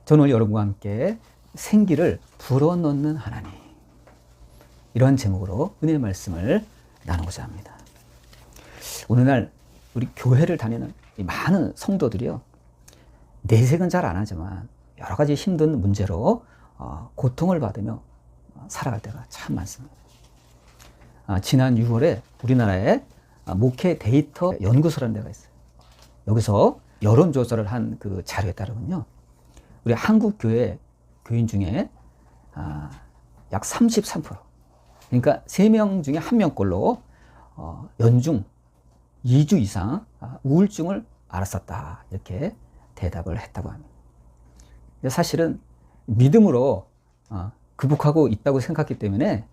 저는 오늘 여러분과 함께 생기를 불어넣는 하나님, 이런 제목으로 은혜의 말씀을 나누고자 합니다. 오늘날 우리 교회를 다니는 이 많은 성도들이요, 내색은 잘 안 하지만 여러 가지 힘든 문제로 고통을 받으며 살아갈 때가 참 많습니다. 지난 6월에 우리나라에 목회 데이터 연구소라는 데가 있어요. 여기서 여론조사를 한 그 자료에 따르면요, 우리 한국 교회 교인 중에 약 33%, 그러니까 3명 중에 1명꼴로 연중 2주 이상 우울증을 앓았었다, 이렇게 대답을 했다고 합니다. 사실은 믿음으로 극복하고 있다고 생각했기 때문에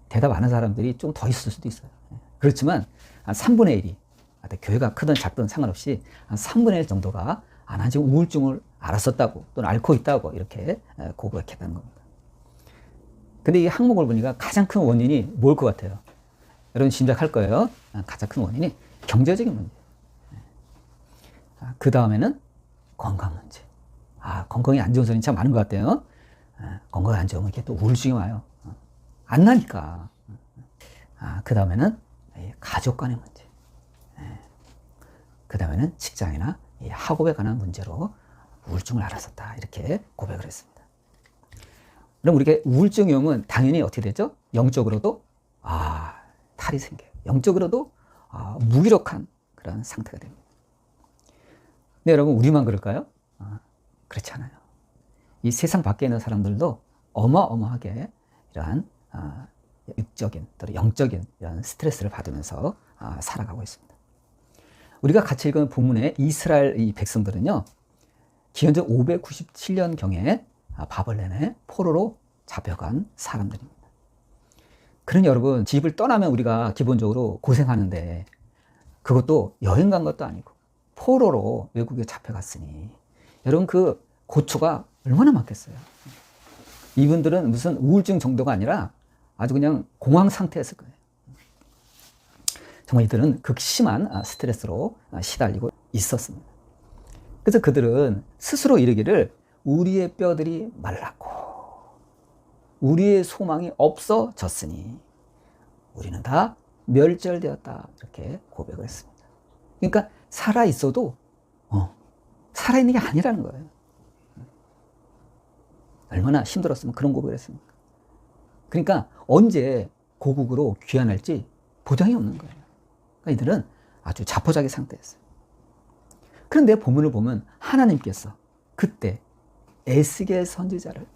대답 안 하는 사람들이 좀 더 있을 수도 있어요. 그렇지만 한 3분의 1이, 교회가 크든 작든 상관없이 한 3분의 1 정도가 난 지금 우울증을 앓았었다고, 또는 앓고 있다고 이렇게 고백했다는 겁니다. 근데 이 항목을 보니까 가장 큰 원인이 뭘 것 같아요? 여러분 짐작할 거예요. 가장 큰 원인이 경제적인 문제. 그 다음에는 건강 문제. 건강이 안 좋은 사람이 참 많은 것 같아요. 건강이 안 좋으면 이렇게 또 우울증이 와요. 안 나니까. 그 다음에는 가족 간의 문제. 그 다음에는 직장이나 학업에 관한 문제로 우울증을 앓았었다, 이렇게 고백을 했습니다. 그럼 우리가 우울증이 오면 당연히 어떻게 되죠? 영적으로도 탈이 생겨요. 영적으로도 무기력한 그런 상태가 됩니다. 근데 여러분, 우리만 그럴까요? 그렇지 않아요. 이 세상 밖에 있는 사람들도 어마어마하게 이러한 육적인 또는 영적인 이런 스트레스를 받으면서 살아가고 있습니다. 우리가 같이 읽은 본문의 이스라엘 이 백성들은요, 기원전 597년경에 바벨론의 포로로 잡혀간 사람들입니다. 그러니 여러분, 집을 떠나면 우리가 기본적으로 고생하는데, 그것도 여행 간 것도 아니고 포로로 외국에 잡혀갔으니 여러분, 그 고초가 얼마나 많겠어요. 이분들은 무슨 우울증 정도가 아니라 아주 그냥 공황 상태였을 거예요. 정말 이들은 극심한 스트레스로 시달리고 있었습니다. 그래서 그들은 스스로 이르기를 우리의 뼈들이 말랐고 우리의 소망이 없어졌으니 우리는 다 멸절되었다, 이렇게 고백을 했습니다. 그러니까 살아있어도 살아있는 게 아니라는 거예요. 얼마나 힘들었으면 그런 고백을 했습니까? 그러니까 언제 고국으로 귀환할지 보장이 없는 거예요. 그러니까 이들은 아주 자포자기 상태였어요. 그런데 본문을 보면 하나님께서 그때 에스겔 선지자를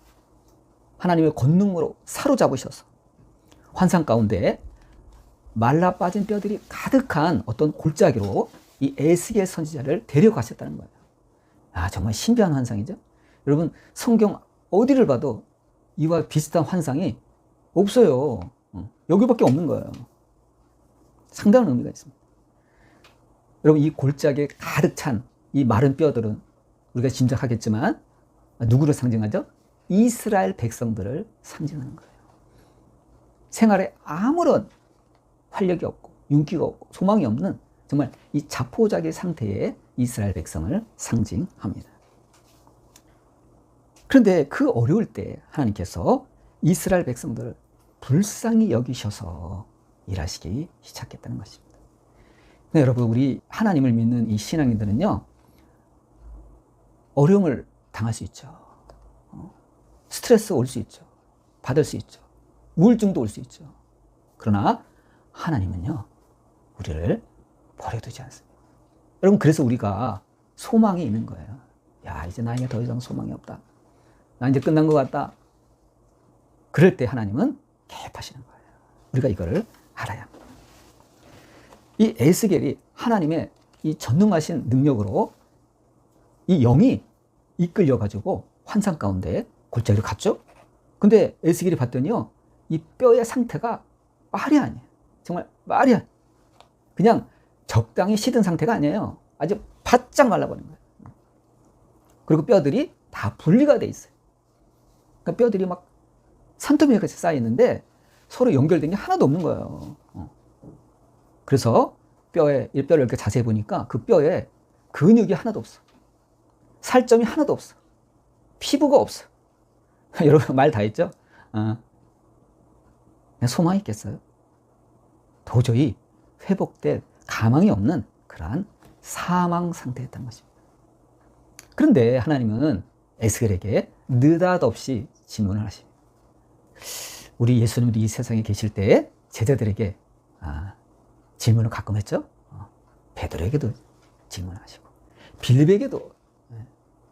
하나님의 권능으로 사로잡으셔서 환상 가운데 말라 빠진 뼈들이 가득한 어떤 골짜기로 이 에스겔 선지자를 데려가셨다는 거예요. 정말 신비한 환상이죠. 여러분, 성경 어디를 봐도 이와 비슷한 환상이 없어요. 여기밖에 없는 거예요. 상당한 의미가 있습니다. 여러분, 이 골짜기에 가득 찬 이 마른 뼈들은 우리가 짐작하겠지만 누구를 상징하죠? 이스라엘 백성들을 상징하는 거예요. 생활에 아무런 활력이 없고 윤기가 없고 소망이 없는 정말 이 자포자기 상태의 이스라엘 백성을 상징합니다. 그런데 그 어려울 때 하나님께서 이스라엘 백성들을 불쌍히 여기셔서 일하시기 시작했다는 것입니다. 네, 여러분, 우리 하나님을 믿는 이 신앙인들은요, 어려움을 당할 수 있죠. 스트레스 올 수 있죠. 받을 수 있죠. 우울증도 올 수 있죠. 그러나 하나님은요, 우리를 버려두지 않습니다. 여러분, 그래서 우리가 소망이 있는 거예요. 이제 나에게 더 이상 소망이 없다. 나 이제 끝난 것 같다. 그럴 때 하나님은 개입하시는 거예요. 우리가 이거를 알아야 합니다. 이 에스겔이 하나님의 이 전능하신 능력으로 이 영이 이끌려가지고 환상 가운데 골짜기로 갔죠. 근데 에스겔이 봤더니요, 이 뼈의 상태가 말이 아니에요. 정말 말이 아니에요. 그냥 적당히 시든 상태가 아니에요. 아주 바짝 말라버린 거예요. 그리고 뼈들이 다 분리가 돼 있어요. 그러니까 뼈들이 막 산더미에 같이 쌓여 있는데 서로 연결된 게 하나도 없는 거예요. 그래서 뼈를 이렇게 자세히 보니까 그 뼈에 근육이 하나도 없어. 살점이 하나도 없어. 피부가 없어. 여러분 말 다 했죠? 소망이 있겠어요? 도저히 회복될 가망이 없는 그러한 사망 상태였던 것입니다. 그런데 하나님은 에스겔에게 느닷없이 질문을 하십니다. 우리 예수님도 이 세상에 계실 때 제자들에게 질문을 가끔 했죠. 베드로에게도 질문하시고 빌립에게도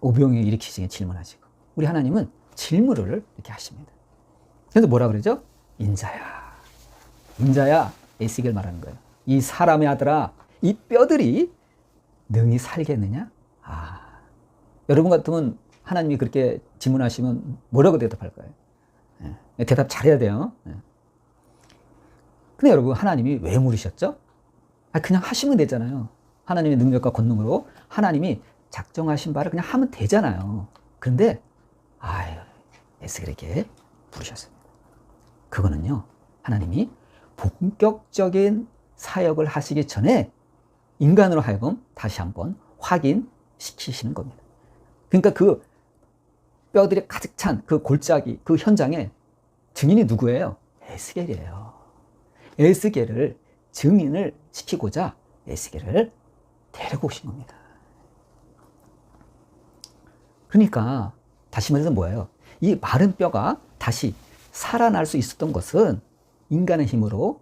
오병이 일으키시게 질문하시고, 우리 하나님은 질문을 이렇게 하십니다. 그래서 뭐라 그러죠? 인자야 에스겔 말하는 거예요. 이 사람의 아들아, 이 뼈들이 능히 살겠느냐? 여러분 같으면 하나님이 그렇게 질문하시면 뭐라고 대답할까요? 대답 잘해야 돼요. 근데 여러분, 하나님이 왜 물으셨죠? 그냥 하시면 되잖아요. 하나님의 능력과 권능으로 하나님이 작정하신 바를 그냥 하면 되잖아요. 그런데 에스겔에게 부르셨습니다. 그거는요, 하나님이 본격적인 사역을 하시기 전에 인간으로 하여금 다시 한번 확인시키시는 겁니다. 그러니까 그 뼈들이 가득 찬 그 골짜기, 그 현장에 증인이 누구예요? 에스겔이에요. 에스겔을 증인을 시키고자 에스겔을 데리고 오신 겁니다. 그러니까 다시 말해서 뭐예요? 이 마른 뼈가 다시 살아날 수 있었던 것은 인간의 힘으로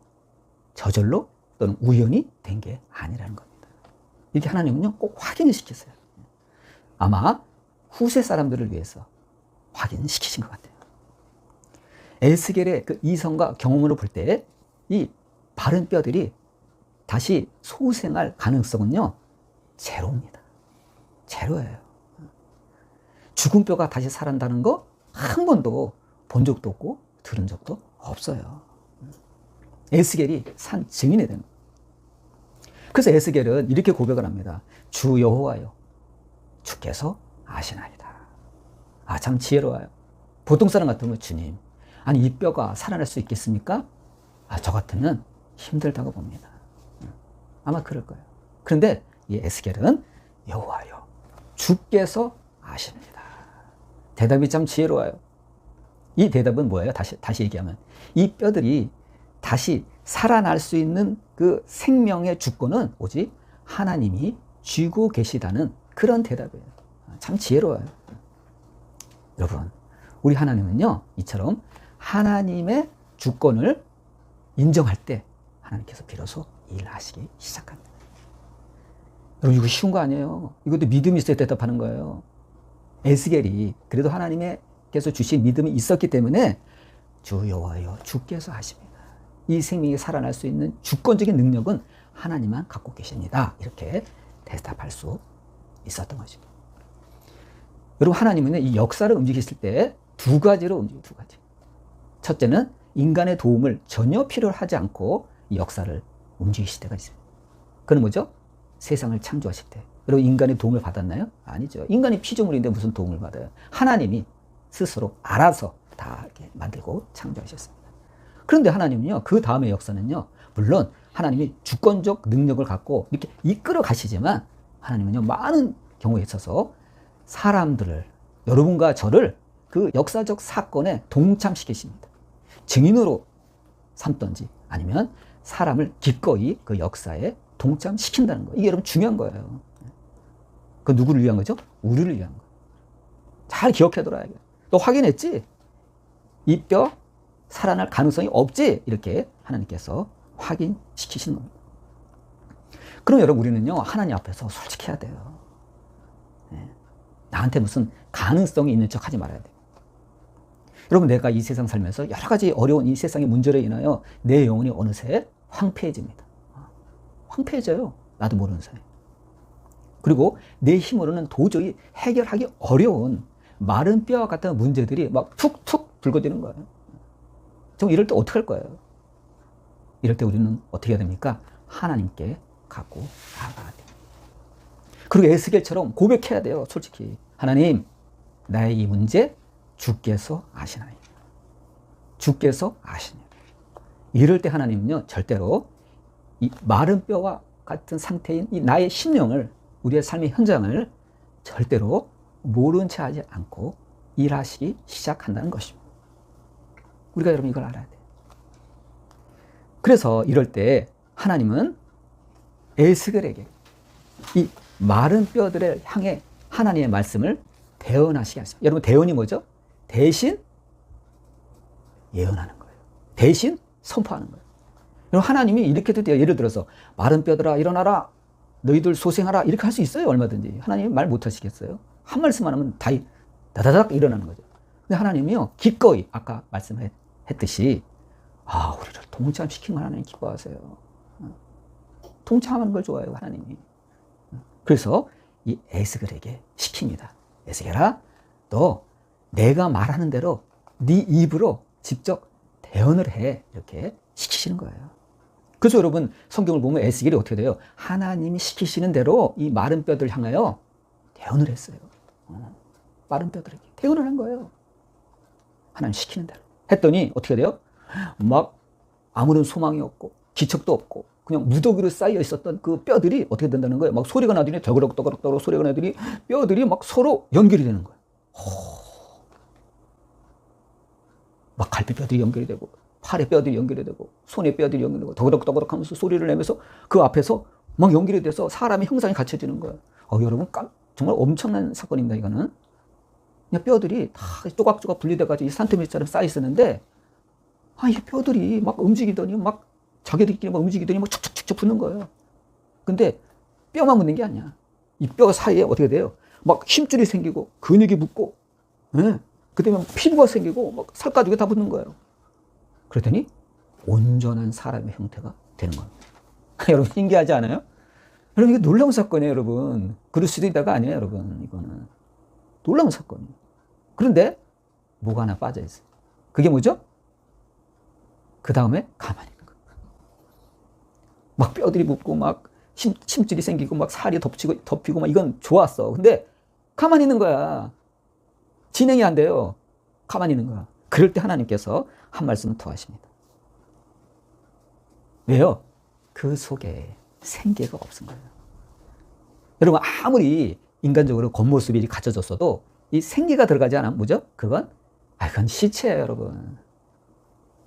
저절로 또는 우연히 된 게 아니라는 겁니다. 이렇게 하나님은요, 꼭 확인을 시켰어요. 아마 후세 사람들을 위해서 확인시키신 것 같아요. 에스겔의 그 이성과 경험으로 볼 때 이 마른 뼈들이 다시 소생할 가능성은요, 제로입니다. 제로예요. 죽은 뼈가 다시 살아난다는 거 한 번도 본 적도 없고 들은 적도 없어요. 에스겔이 산 증인이 되는 거예요. 그래서 에스겔은 이렇게 고백을 합니다. 주 여호와여, 주께서 아시나이다. 참 지혜로워요. 보통 사람 같으면 주님, 아니 이 뼈가 살아날 수 있겠습니까? 저 같으면 힘들다고 봅니다. 아마 그럴 거예요. 그런데 이 에스겔은 여호와여, 주께서 아십니다. 대답이 참 지혜로워요. 이 대답은 뭐예요? 다시 얘기하면 이 뼈들이 다시 살아날 수 있는 그 생명의 주권은 오직 하나님이 쥐고 계시다는 그런 대답이에요. 참 지혜로워요. 여러분, 우리 하나님은요, 이처럼 하나님의 주권을 인정할 때 하나님께서 비로소 일하시기 시작합니다. 여러분, 이거 쉬운 거 아니에요. 이것도 믿음이 있어야 대답하는 거예요. 에스겔이 그래도 하나님께서 주신 믿음이 있었기 때문에 주 여호와여, 주께서 하십니다. 이 생명이 살아날 수 있는 주권적인 능력은 하나님만 갖고 계십니다. 이렇게 대답할 수 있었던 것입니다. 여러분, 하나님은 이 역사를 움직이실 때 두 가지로 움직여요. 두 가지. 첫째는 인간의 도움을 전혀 필요로 하지 않고 이 역사를 움직이실 때가 있습니다. 그건 뭐죠? 세상을 창조하실 때. 여러분, 인간의 도움을 받았나요? 아니죠. 인간이 피조물인데 무슨 도움을 받아요? 하나님이 스스로 알아서 다 이렇게 만들고 창조하셨습니다. 그런데 하나님은요, 그 다음의 역사는요, 물론 하나님이 주권적 능력을 갖고 이렇게 이끌어 가시지만 하나님은요, 많은 경우에 있어서 사람들을, 여러분과 저를 그 역사적 사건에 동참시키십니다. 증인으로 삼든지 아니면 사람을 기꺼이 그 역사에 동참시킨다는 거예요. 이게 여러분 중요한 거예요. 그 누구를 위한 거죠? 우리를 위한 거예요. 잘 기억해둬야 돼요. 너 확인했지? 이 뼈 살아날 가능성이 없지? 이렇게 하나님께서 확인시키시는 겁니다. 그럼 여러분, 우리는요, 하나님 앞에서 솔직해야 돼요. 나한테 무슨 가능성이 있는 척 하지 말아야 돼요. 여러분, 내가 이 세상 살면서 여러 가지 어려운 이 세상의 문제로 인하여 내 영혼이 어느새 황폐해집니다. 황폐해져요. 나도 모르는 사이. 그리고 내 힘으로는 도저히 해결하기 어려운 마른 뼈와 같은 문제들이 막 툭툭 불거지는 거예요. 정말 이럴 때 어떻게 할 거예요? 이럴 때 우리는 어떻게 해야 됩니까? 하나님께 갖고 나아가야 돼요. 그리고 에스겔처럼 고백해야 돼요. 솔직히. 하나님, 나의 이 문제 주께서 아시나이다. 주께서 아시나이다. 이럴 때 하나님은요, 절대로 이 마른 뼈와 같은 상태인 이 나의 심령을, 우리의 삶의 현장을 절대로 모른 채 하지 않고 일하시기 시작한다는 것입니다. 우리가 여러분 이걸 알아야 돼요. 그래서 이럴 때 하나님은 에스겔에게 이 마른 뼈들을 향해 하나님의 말씀을 대언하시게 하십니다. 여러분 대언이 뭐죠? 대신 예언하는 거예요. 대신 선포하는 거예요. 여러분 하나님이 이렇게도 돼요. 예를 들어서 마른 뼈들아 일어나라. 너희들 소생하라. 이렇게 할 수 있어요. 얼마든지. 하나님이 말 못하시겠어요? 한 말씀만 하면 다 다다닥 일어나는 거죠. 근데 하나님이요 기꺼이 아까 말씀했듯이 우리를 동참시키는 걸 하나님 기뻐하세요. 동참하는 걸 좋아해요. 하나님이. 그래서 이 에스겔에게 시킵니다. 에스겔아 너 내가 말하는 대로 네 입으로 직접 대언을 해. 이렇게 시키시는 거예요. 그래서 여러분 성경을 보면 에스겔이 어떻게 돼요? 하나님이 시키시는 대로 이 마른 뼈들 향하여 대언을 했어요. 마른 뼈들에게 대언을 한 거예요. 하나님 시키는 대로 했더니 어떻게 돼요? 막 아무런 소망이 없고 기척도 없고 그냥 무더기로 쌓여 있었던 그 뼈들이 어떻게 된다는 거예요? 막 소리가 나더니 더그럭더그럭 소리가 나더니 뼈들이 막 서로 연결이 되는 거예요. 막 갈비뼈들이 연결이 되고 팔의 뼈들이 연결이 되고 손의 뼈들이 연결이 되고 더그럭더그럭 하면서 소리를 내면서 그 앞에서 막 연결이 돼서 사람의 형상이 갖춰지는 거예요. 여러분 정말 엄청난 사건입니다. 이거는 그냥 뼈들이 다 조각조각 분리돼가지고 이 산더미처럼 쌓여 있었는데 이 뼈들이 막 움직이더니 막 자기들끼리 막 움직이더니 막 촉촉촉촉 붙는 거예요. 근데 뼈만 붙는 게 아니야. 이 뼈 사이에 어떻게 돼요? 막 힘줄이 생기고 근육이 붙고 그다음에 피부가 생기고 막 살가죽이 다 붙는 거예요. 그랬더니 온전한 사람의 형태가 되는 겁니다. 여러분 신기하지 않아요? 여러분 이게 놀라운 사건이에요. 여러분 그럴 수도 있다가 아니에요. 여러분 이거는 놀라운 사건이에요. 그런데 뭐가 하나 빠져 있어요. 그게 뭐죠? 그 다음에 가만히 있는 거예요. 막 뼈들이 붙고 막 심줄이 생기고 막 살이 덮이고 막 이건 좋았어. 근데 가만히 있는 거야. 진행이 안 돼요. 가만히 있는 거야. 그럴 때 하나님께서 한 말씀을 더 하십니다. 왜요? 그 속에 생기가 없은 거예요. 여러분 아무리 인간적으로 겉모습이 갖춰졌어도 이 생기가 들어가지 않으면 뭐죠? 그건 시체예요.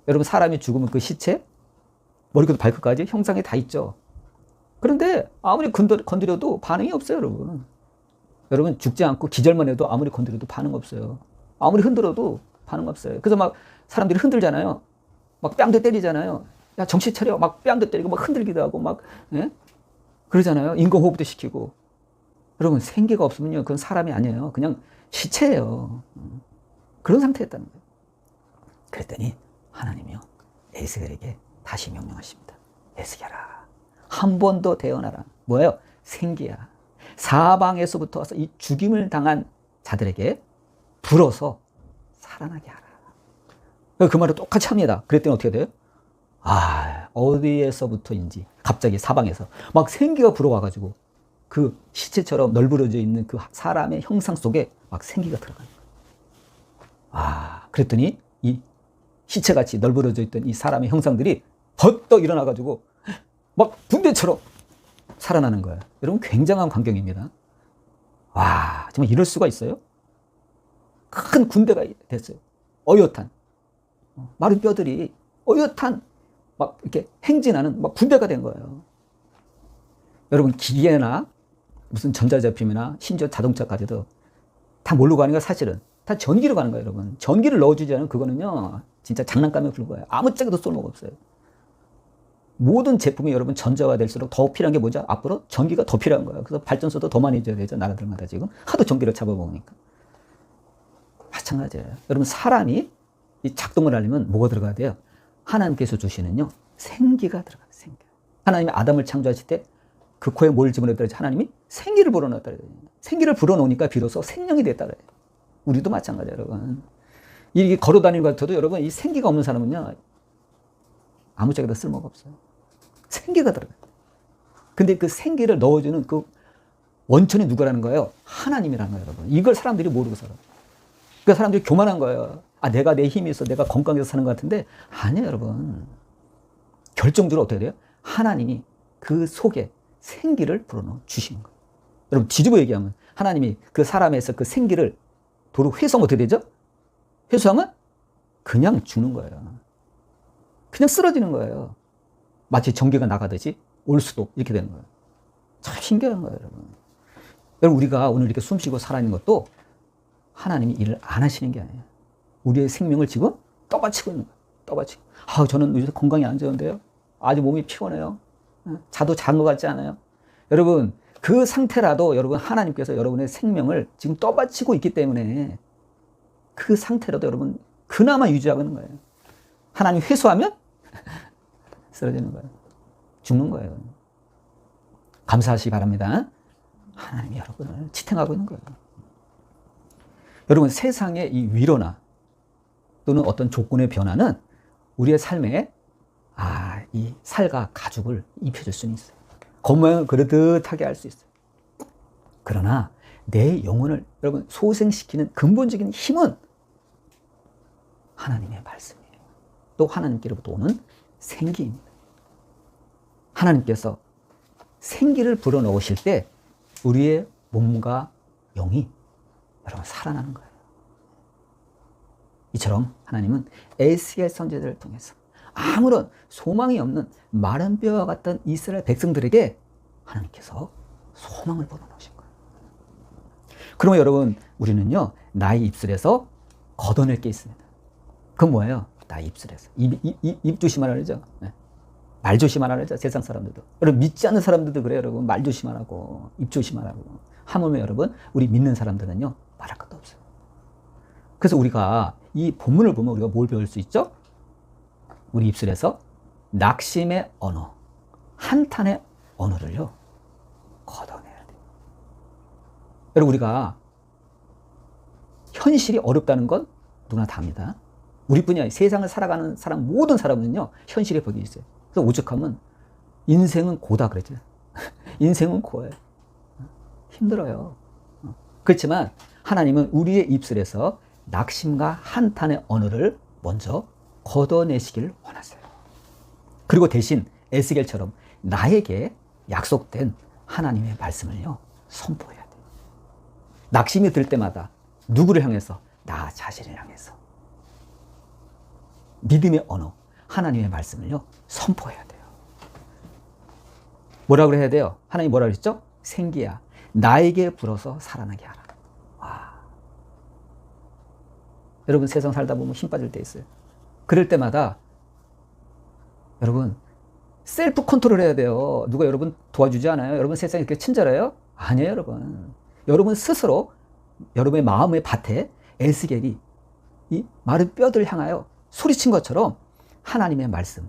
여러분 사람이 죽으면 그 시체 머리부터 발끝까지 형상이 다 있죠. 그런데 아무리 건드려도 반응이 없어요. 여러분 죽지 않고 기절만 해도 아무리 건드려도 반응 없어요. 아무리 흔들어도 반응 없어요. 그래서 막 사람들이 흔들잖아요. 막 뺨도 때리잖아요. 야 정신 차려. 막 뺨도 때리고 막 흔들기도 하고 막 그러잖아요. 인공호흡도 시키고. 여러분 생기가 없으면요 그건 사람이 아니에요. 그냥 시체예요. 그런 상태였다는 거예요. 그랬더니 하나님이요 에스겔에게 다시 명령하십니다. 에스겔아 한 번 더 대언하라. 뭐예요? 생기야. 사방에서부터 와서 이 죽임을 당한 자들에게 불어서 살아나게 하라. 그 말을 똑같이 합니다. 그랬더니 어떻게 돼요? 어디에서부터인지 갑자기 사방에서 막 생기가 불어와가지고 그 시체처럼 널브러져 있는 그 사람의 형상 속에 막 생기가 들어가는 거예요. 그랬더니 이 시체같이 널브러져 있던 이 사람의 형상들이 벌떡 일어나가지고 막 붕대처럼 살아나는 거예요. 여러분 굉장한 광경입니다. 정말 이럴 수가 있어요? 큰 군대가 됐어요. 어엿한 마른 뼈들이 어엿한 막 이렇게 행진하는 막 군대가 된 거예요. 여러분 기계나 무슨 전자제품이나 심지어 자동차까지도 다 뭘로 가는 거야? 사실은 다 전기로 가는 거예요. 여러분 전기를 넣어주지 않으면 그거는요 진짜 장난감에 불과해요. 아무짝에도 쓸모가 없어요. 모든 제품이 여러분 전자화 될수록 더 필요한 게 뭐죠? 앞으로 전기가 더 필요한 거예요. 그래서 발전소도 더 많이 줘야 되죠. 나라들마다 지금 하도 전기를 잡아먹으니까. 마찬가지예요. 여러분 사람이 이 작동을 하려면 뭐가 들어가야 돼요? 하나님께서 주시는요 생기가 들어가요. 생기. 하나님이 아담을 창조하실 때 그 코에 뭘 집어넣었더니 하나님이 생기를 불어넣었다. 생기를 불어넣으니까 비로소 생명이 됐다. 우리도 마찬가지예요. 여러분 이게 걸어다니는 것 같아도 여러분 이 생기가 없는 사람은요 아무짝에도 쓸모가 없어요. 생기가 들어가요. 근데 그 생기를 넣어주는 그 원천이 누구라는 거예요? 하나님이라는 거예요. 여러분 이걸 사람들이 모르고 살아요. 그러니까 사람들이 교만한 거예요. 내가 내 힘이 있어 내가 건강해서 사는 것 같은데 아니에요. 여러분 결정적으로 어떻게 돼요? 하나님이 그 속에 생기를 불어넣어 주시는 거예요. 여러분 뒤집어 얘기하면 하나님이 그 사람에서 그 생기를 도로 회수하면 어떻게 되죠? 회수하면 그냥 죽는 거예요. 그냥 쓰러지는 거예요. 마치 전기가 나가듯이 올 수도 이렇게 되는 거예요. 참 신기한 거예요, 여러분. 여러분, 우리가 오늘 이렇게 숨 쉬고 살아있는 것도 하나님이 일을 안 하시는 게 아니에요. 우리의 생명을 지금 떠받치고 있는 거예요. 떠받치고. 저는 요새 건강이 안 좋은데요. 아주 몸이 피곤해요. 자도 잔 것 같지 않아요? 여러분, 그 상태라도 여러분 하나님께서 여러분의 생명을 지금 떠받치고 있기 때문에 그 상태라도 여러분 그나마 유지하고 있는 거예요. 하나님 회수하면 쓰러지는 거예요. 죽는 거예요. 감사하시기 바랍니다. 하나님이 여러분을 지탱하고 있는 거예요. 여러분, 세상의 이 위로나 또는 어떤 조건의 변화는 우리의 삶에 이 살과 가죽을 입혀줄 수는 있어요. 겉모양을 그릇하게 할 수 있어요. 그러나 내 영혼을 여러분 소생시키는 근본적인 힘은 하나님의 말씀이에요. 또 하나님께로부터 오는 생기입니다. 하나님께서 생기를 불어넣으실 때 우리의 몸과 영이 여러분 살아나는 거예요. 이처럼 하나님은 에스겔 선지자를 통해서 아무런 소망이 없는 마른 뼈와 같던 이스라엘 백성들에게 하나님께서 소망을 불어넣으신 거예요. 그러면 여러분, 우리는요 나의 입술에서 걷어낼 게 있습니다. 그건 뭐예요? 나의 입술에서 입 조심하라 그러죠. 네. 말 조심하라 그러죠. 세상 사람들도. 여러분, 믿지 않는 사람들도 그래요. 여러분, 말 조심하라고, 입 조심하라고. 하물며 여러분, 우리 믿는 사람들은요 말할 것도 없어요. 그래서 우리가 이 본문을 보면 우리가 뭘 배울 수 있죠? 우리 입술에서 낙심의 언어, 한탄의 언어를요 걷어내야 돼요. 여러분, 우리가 현실이 어렵다는 건 누구나 다 압니다. 우리뿐이 아니라 세상을 살아가는 사람, 모든 사람은요 현실에 벽이 있어요. 그래서 오죽하면 인생은 고다 그랬죠. 인생은 고예요. 힘들어요. 그렇지만 하나님은 우리의 입술에서 낙심과 한탄의 언어를 먼저 걷어내시기를 원하세요. 그리고 대신 에스겔처럼 나에게 약속된 하나님의 말씀을요 선포해야 돼요. 낙심이 들 때마다 누구를 향해서? 나 자신을 향해서 믿음의 언어, 하나님의 말씀을요 선포해야 돼요. 뭐라고 해야 돼요? 하나님 뭐라고 했죠? 생기야, 나에게 불어서 살아나게 하라. 와. 여러분, 세상 살다 보면 힘 빠질 때 있어요. 그럴 때마다 여러분 셀프 컨트롤 해야 돼요. 누가 여러분 도와주지 않아요? 여러분 세상이 그렇게 친절해요? 아니에요, 여러분. 여러분 스스로 여러분의 마음의 밭에 에스겔이 이 마른 뼈들을 향하여 소리친 것처럼 하나님의 말씀을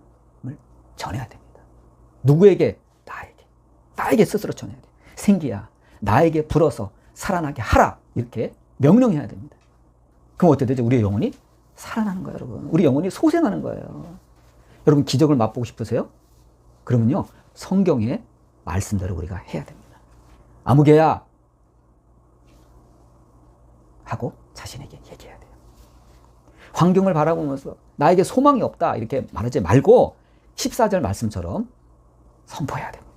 전해야 됩니다. 누구에게? 나에게 스스로 전해야 돼요. 생기야, 나에게 불어서 살아나게 하라. 이렇게 명령해야 됩니다. 그럼 어떻게 되죠? 우리의 영혼이 살아나는 거예요, 여러분. 우리 영혼이 소생하는 거예요. 여러분, 기적을 맛보고 싶으세요? 그러면요 성경의 말씀대로 우리가 해야 됩니다. 아무개야 하고 자신에게 얘기해야 돼요. 환경을 바라보면서 나에게 소망이 없다 이렇게 말하지 말고 14절 말씀처럼 선포해야 됩니다.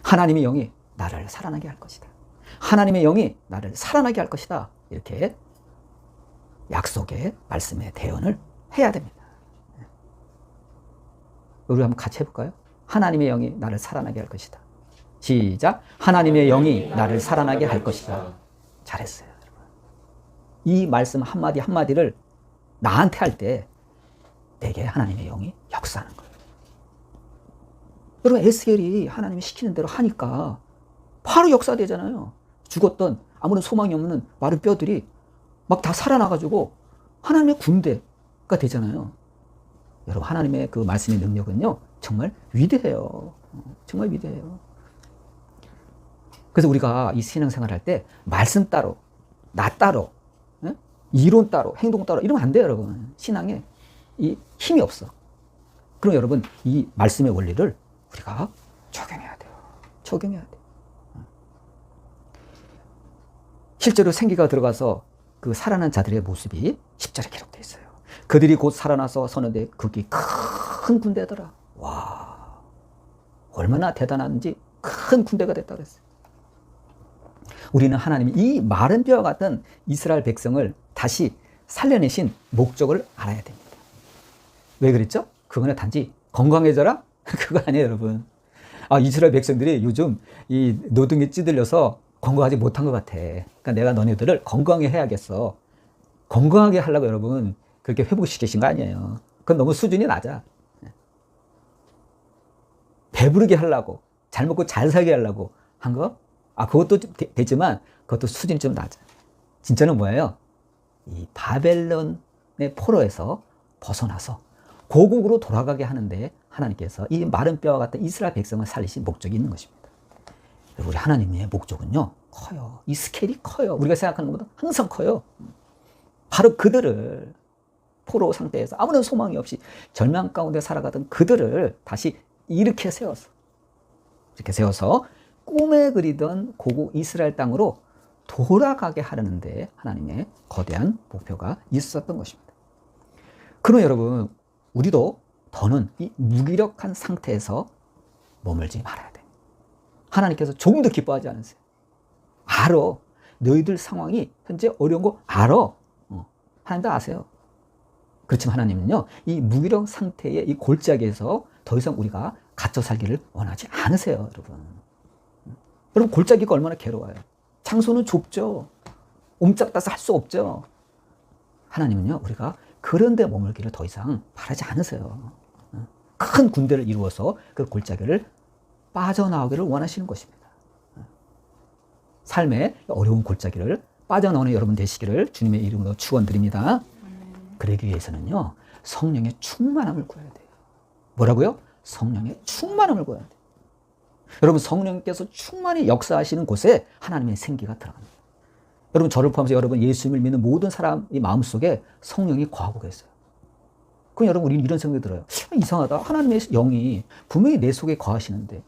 하나님의 영이 나를 살아나게 할 것이다. 하나님의 영이 나를 살아나게 할 것이다. 이렇게 약속의 말씀의 대언을 해야 됩니다. 우리 한번 같이 해볼까요? 하나님의 영이 나를 살아나게 할 것이다. 시작. 하나님의 영이 나를 살아나게 할 것이다. 잘했어요, 여러분. 이 말씀 한마디 한마디를 나한테 할 때 내게 하나님의 영이 역사하는 거예요. 여러분, 에스겔이 하나님이 시키는 대로 하니까 바로 역사되잖아요. 죽었던 아무런 소망이 없는 마른 뼈들이 막 다 살아나가지고 하나님의 군대가 되잖아요. 여러분, 하나님의 그 말씀의 능력은요 정말 위대해요. 정말 위대해요. 그래서 우리가 이 신앙생활 할 때 말씀 따로, 나 따로, 이론 따로, 행동 따로 이러면 안 돼요, 여러분. 신앙에 이 힘이 없어. 그럼 여러분, 이 말씀의 원리를 우리가 적용해야 돼요. 적용해야 돼요. 실제로 생기가 들어가서 그 살아난 자들의 모습이 10절에 기록되어 있어요. 그들이 곧 살아나서 서는데 그게 큰 군대더라. 와, 얼마나 대단한지 큰 군대가 됐다 그랬어요. 우리는 하나님이 이 마른 뼈와 같은 이스라엘 백성을 다시 살려내신 목적을 알아야 됩니다. 왜 그랬죠? 그거는 단지 건강해져라? 그거 아니에요, 여러분. 이스라엘 백성들이 요즘 이 노동에 찌들려서 건강하지 못한 것 같아. 그러니까 내가 너네들을 건강해 해야겠어. 건강하게 하려고 여러분 그렇게 회복시키신 거 아니에요. 그건 너무 수준이 낮아. 배부르게 하려고, 잘 먹고 잘 살게 하려고 한 거? 그것도 되지만 그것도 수준이 좀 낮아. 진짜는 뭐예요? 이 바벨론의 포로에서 벗어나서 고국으로 돌아가게 하는데 하나님께서 이 마른 뼈와 같은 이스라엘 백성을 살리신 목적이 있는 것입니다. 우리 하나님의 목적은요, 커요. 이 스케일이 커요. 우리가 생각하는 것보다 항상 커요. 바로 그들을 포로 상태에서 아무런 소망이 없이 절망 가운데 살아가던 그들을 다시 이렇게 세워서 꿈에 그리던 고국 이스라엘 땅으로 돌아가게 하려는데 하나님의 거대한 목표가 있었던 것입니다. 그러면 여러분, 우리도 더는 이 무기력한 상태에서 머물지 말아야 돼. 하나님께서 조금도 기뻐하지 않으세요. 알아. 너희들 상황이 현재 어려운 거 알아. 하나님도 아세요. 그렇지만 하나님은요, 이 무기력 상태의 이 골짜기에서 더 이상 우리가 갇혀 살기를 원하지 않으세요, 여러분. 여러분, 골짜기가 얼마나 괴로워요. 장소는 좁죠. 옴짝다스 할 수 없죠. 하나님은요, 우리가 그런 데 머물기를 더 이상 바라지 않으세요. 큰 군대를 이루어서 그 골짜기를 빠져나오기를 원하시는 것입니다. 삶의 어려운 골짜기를 빠져나오는 여러분 되시기를 주님의 이름으로 축원드립니다. 그러기 위해서는요, 성령의 충만함을 구해야 돼요. 뭐라고요? 성령의 충만함을 구해야 돼요. 여러분, 성령께서 충만히 역사하시는 곳에 하나님의 생기가 들어갑니다. 여러분, 저를 포함해서 여러분 예수님을 믿는 모든 사람의 마음속에 성령이 거하고 계세요. 그럼 여러분, 우리는 이런 생각이 들어요. 이상하다. 하나님의 영이 분명히 내 속에 거하시는데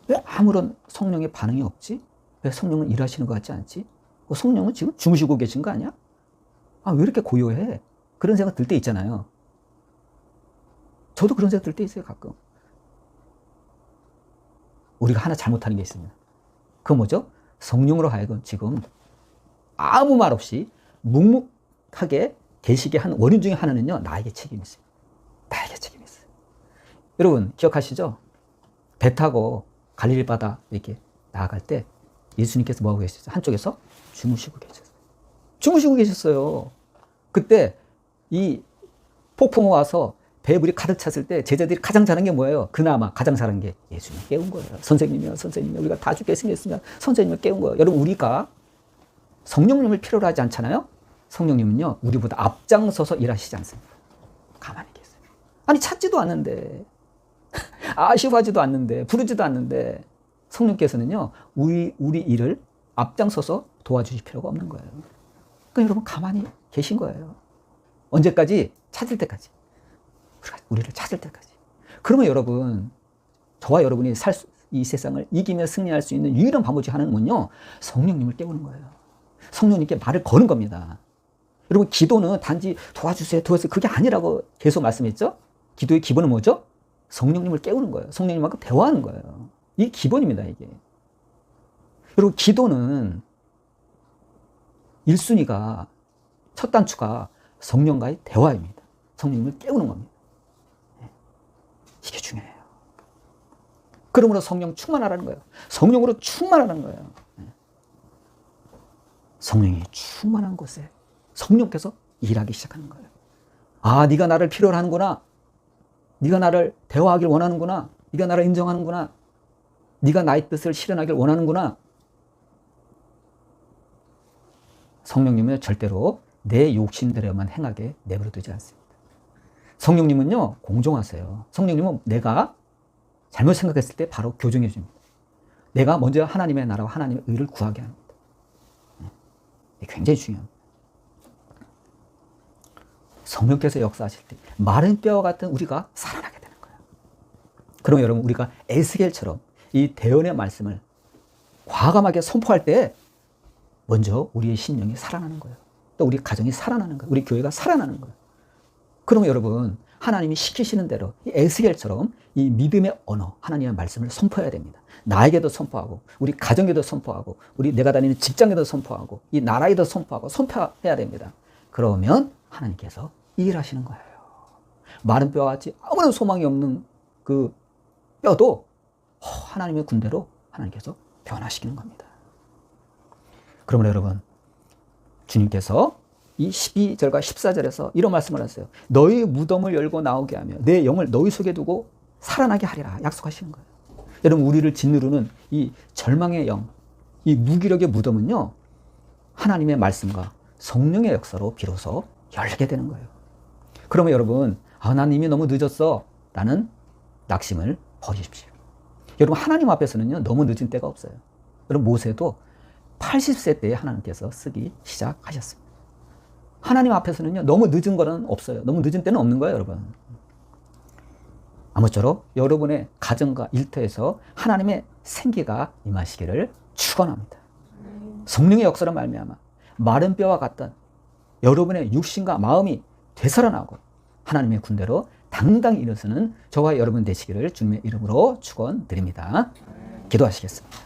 왜 아무런 성령의 반응이 없지? 왜 성령은 일하시는 것 같지 않지? 성령은 지금 주무시고 계신 거 아니야? 왜 이렇게 고요해? 그런 생각 들 때 있잖아요. 저도 그런 생각 들 때 있어요, 가끔. 우리가 하나 잘못하는 게 있습니다. 그건 뭐죠? 성령으로 하여금 지금 아무 말 없이 묵묵하게 계시게 한 원인 중에 하나는요, 나에게 책임이 있어요. 나에게 책임이 있어요. 여러분, 기억하시죠? 배 타고 갈릴리 바다 이렇게 나아갈 때 예수님께서 뭐하고 계셨어요? 한쪽에서 주무시고 계셨어요. 주무시고 계셨어요. 그때 이 폭풍이 와서 배불이 가득 찼을 때 제자들이 가장 잘한 게 뭐예요? 그나마 가장 잘한 게 예수님 깨운 거예요. 선생님이요, 선생님이요. 우리가 다 죽게 생겼으면 선생님을 깨운 거예요. 여러분, 우리가 성령님을 필요로 하지 않잖아요? 성령님은요, 우리보다 앞장서서 일하시지 않습니다. 가만히 계세요. 아니, 찾지도 않는데, 아쉬워하지도 않는데, 부르지도 않는데, 성령께서는요, 우리 일을 앞장서서 도와주실 필요가 없는 거예요. 그러니까 여러분, 가만히 계신 거예요. 언제까지? 찾을 때까지. 우리를 찾을 때까지. 그러면 여러분, 저와 여러분이 이 세상을 이기며 승리할 수 있는 유일한 방법 중 하나는 뭐냐? 성령님을 깨우는 거예요. 성령님께 말을 거는 겁니다. 여러분, 기도는 단지 도와주세요, 그게 아니라고 계속 말씀했죠? 기도의 기본은 뭐죠? 성령님을 깨우는 거예요. 성령님하고 대화하는 거예요. 이게 기본입니다, 이게. 여러분, 기도는 1순위가, 첫 단추가 성령과의 대화입니다. 성령님을 깨우는 겁니다. 이게 중요해요. 그러므로 성령 충만하라는 거예요. 성령으로 충만하라는 거예요. 성령이 충만한 곳에 성령께서 일하기 시작하는 거예요. 네가 나를 필요로 하는구나. 네가 나를 대화하길 원하는구나. 네가 나를 인정하는구나. 네가 나의 뜻을 실현하길 원하는구나. 성령님은 절대로 내 욕심대로만 행하게 내버려 두지 않습니다. 성령님은요, 공정하세요. 성령님은 내가 잘못 생각했을 때 바로 교정해 줍니다. 내가 먼저 하나님의 나라와 하나님의 의를 구하게 합니다. 굉장히 중요합니다. 성령께서 역사하실 때 마른 뼈와 같은 우리가 살아나게 되는 거예요. 그럼 여러분, 우리가 에스겔처럼 이 대언의 말씀을 과감하게 선포할 때 먼저 우리의 신령이 살아나는 거예요. 또 우리 가정이 살아나는 거예요. 우리 교회가 살아나는 거예요. 그러면 여러분, 하나님이 시키시는 대로 이 에스겔처럼 이 믿음의 언어, 하나님의 말씀을 선포해야 됩니다. 나에게도 선포하고, 우리 가정에도 선포하고, 내가 다니는 직장에도 선포하고, 이 나라에도 선포하고, 선포해야 됩니다. 그러면 하나님께서 일하시는 거예요. 마른 뼈와 같이 아무런 소망이 없는 그 뼈도 하나님의 군대로 하나님께서 변화시키는 겁니다. 그러면 여러분, 주님께서 이 12절과 14절에서 이런 말씀을 하세요. 너희 무덤을 열고 나오게 하며 내 영을 너희 속에 두고 살아나게 하리라 약속하시는 거예요. 여러분, 우리를 짓누르는 이 절망의 영, 이 무기력의 무덤은요, 하나님의 말씀과 성령의 역사로 비로소 열리게 되는 거예요. 그러면 여러분, 하나님이 너무 늦었어 라는 낙심을 버리십시오. 여러분, 하나님 앞에서는요, 너무 늦은 때가 없어요. 여러분, 모세도 80세 때에 하나님께서 쓰기 시작하셨습니다. 하나님 앞에서는요, 너무 늦은 거는 없어요. 너무 늦은 때는 없는 거예요, 여러분. 아무쪼록 여러분의 가정과 일터에서 하나님의 생기가 임하시기를 축원합니다. 성령의 역사로 말미암아 마른 뼈와 같던 여러분의 육신과 마음이 되살아나고 하나님의 군대로 당당히 일어서는 저와 여러분 되시기를 주님의 이름으로 축원드립니다. 기도하시겠습니다.